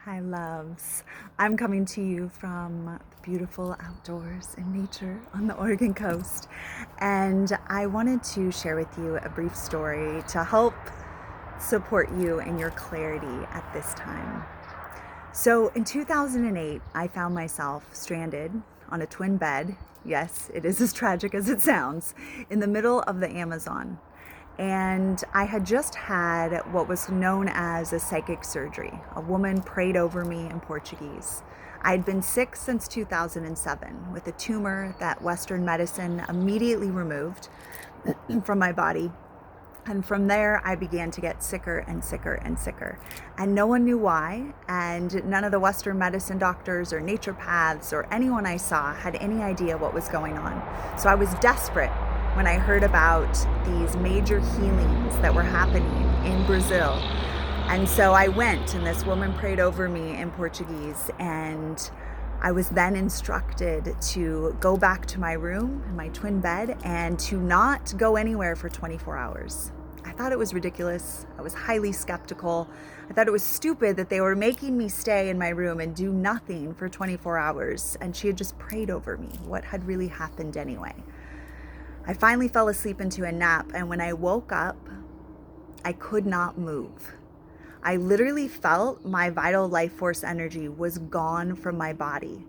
Hi, loves. I'm coming to you from the beautiful outdoors in nature on the Oregon coast. And I wanted to share with you a brief story to help support you in your clarity at this time. So in 2008, I found myself stranded on a twin bed. Yes, it is as tragic as it sounds, in the middle of the Amazon. And I had just had what was known as a psychic surgery. A woman prayed over me in Portuguese. I'd been sick since 2007 with a tumor that Western medicine immediately removed from my body. And from there, I began to get sicker and sicker and sicker. And no one knew why. And none of the Western medicine doctors or naturopaths or anyone I saw had any idea what was going on. So I was desperate when I heard about these major healings that were happening in Brazil. And so I went, and this woman prayed over me in Portuguese, and I was then instructed to go back to my room, in my twin bed, and to not go anywhere for 24 hours. I thought it was ridiculous. I was highly skeptical. I thought it was stupid that they were making me stay in my room and do nothing for 24 hours. And she had just prayed over me. What had really happened anyway? I finally fell asleep into a nap, and when I woke up, I could not move. I literally felt my vital life force energy was gone from my body.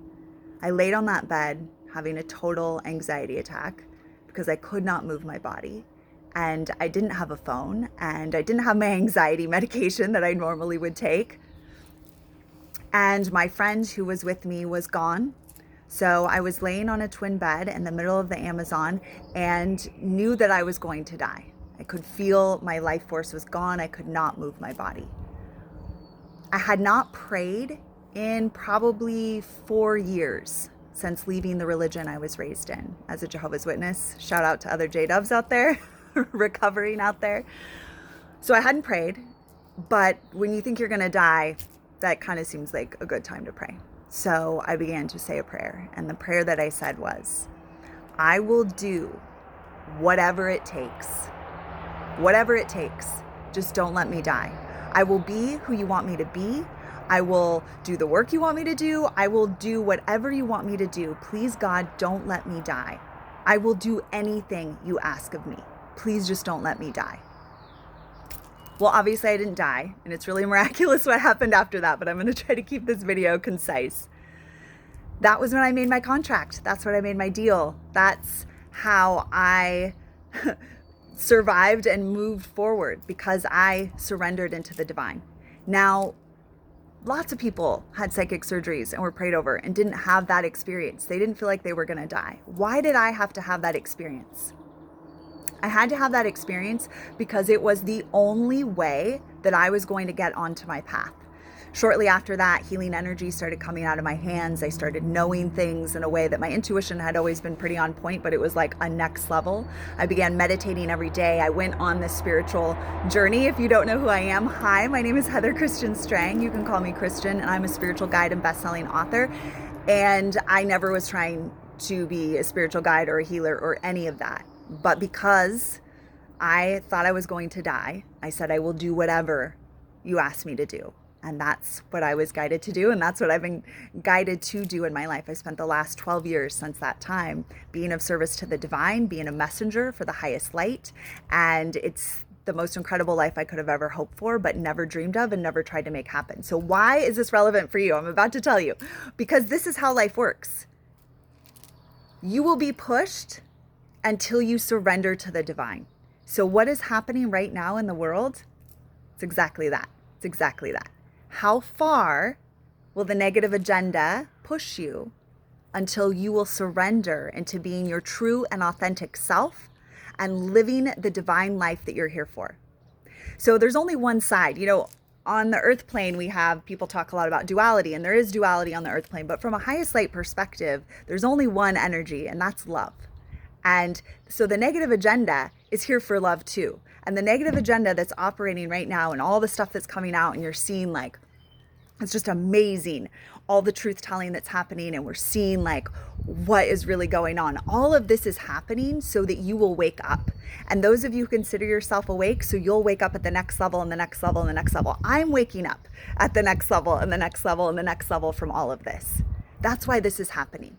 I laid on that bed having a total anxiety attack because I could not move my body. And I didn't have a phone, and I didn't have my anxiety medication that I normally would take. And my friend who was with me was gone. So I was laying on a twin bed in the middle of the Amazon and knew that I was going to die. I could feel my life force was gone. I could not move my body. I had not prayed in probably 4 years since leaving the religion I was raised in as a Jehovah's Witness. Shout out to other J-Dubs out there, recovering out there. So I hadn't prayed, but when you think you're gonna die, that kind of seems like a good time to pray. So I began to say a prayer, and the prayer that I said was, I will do whatever it takes. Whatever it takes. Just don't let me die. I will be who you want me to be. I will do the work you want me to do. I will do whatever you want me to do. Please, God, don't let me die. I will do anything you ask of me. Please just don't let me die. Well, obviously I didn't die, and it's really miraculous what happened after that, but I'm going to try to keep this video concise. That was when I made my contract. That's when I made my deal. That's how I survived and moved forward, because I surrendered into the divine. Now, lots of people had psychic surgeries and were prayed over and didn't have that experience. They didn't feel like they were going to die. Why did I have to have that experience? I had to have that experience because it was the only way that I was going to get onto my path. Shortly after that, healing energy started coming out of my hands. I started knowing things in a way that my intuition had always been pretty on point, but it was like a next level. I began meditating every day. I went on this spiritual journey. If you don't know who I am, hi, my name is XoKristian Strang. You can call me Christian, and I'm a spiritual guide and best-selling author. And I never was trying to be a spiritual guide or a healer or any of that. But because I thought I was going to die, I said, I will do whatever you ask me to do. And that's what I was guided to do. And that's what I've been guided to do in my life. I spent the last 12 years since that time being of service to the divine, being a messenger for the highest light. And it's the most incredible life I could have ever hoped for, but never dreamed of and never tried to make happen. So why is this relevant for you? I'm about to tell you, because this is how life works. You will be pushed until you surrender to the divine. So what is happening right now in the world? It's exactly that. It's exactly that. How far will the negative agenda push you until you will surrender into being your true and authentic self and living the divine life that you're here for? So there's only one side. You know, on the earth plane, we have people talk a lot about duality, and there is duality on the earth plane. But from a highest light perspective, there's only one energy, and that's love. And so the negative agenda is here for love too. And the negative agenda that's operating right now and all the stuff that's coming out, and you're seeing like It's just amazing, all the truth telling that's happening, and we're seeing like what is really going on. All of this is happening so that you will wake up. And those of you who consider yourself awake, so you'll wake up at the next level and the next level and the next level. I'm waking up at the next level and the next level and the next level from all of this. That's why this is happening.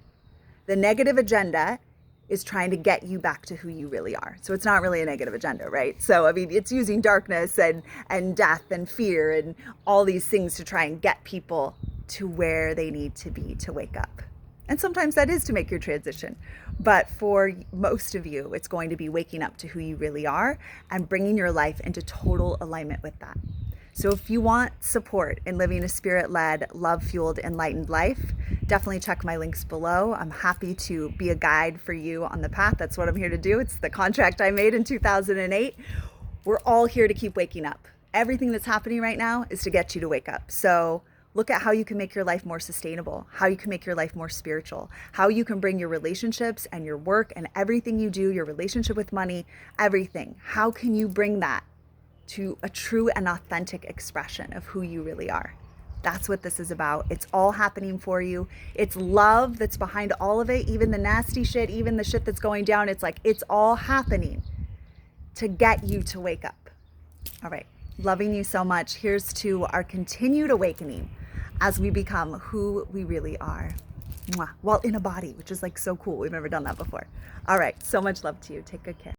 The negative agenda is trying to get you back to who you really are. So it's not really a negative agenda, right? So, I mean, it's using darkness and death and fear and all these things to try and get people to where they need to be to wake up. And sometimes that is to make your transition. But for most of you, it's going to be waking up to who you really are and bringing your life into total alignment with that. So if you want support in living a spirit-led, love-fueled, enlightened life, definitely check my links below. I'm happy to be a guide for you on the path. That's what I'm here to do. It's the contract I made in 2008. We're all here to keep waking up. Everything that's happening right now is to get you to wake up. So look at how you can make your life more sustainable, how you can make your life more spiritual, how you can bring your relationships and your work and everything you do, your relationship with money, everything. How can you bring that to a true and authentic expression of who you really are? That's what this is about. It's all happening for you. It's love that's behind all of it, even the nasty shit, even the shit that's going down. It's like, it's all happening to get you to wake up. All right. Loving you so much. Here's to our continued awakening as we become who we really are. Mwah. While in a body, which is like so cool. We've never done that before. All right. So much love to you. Take good care.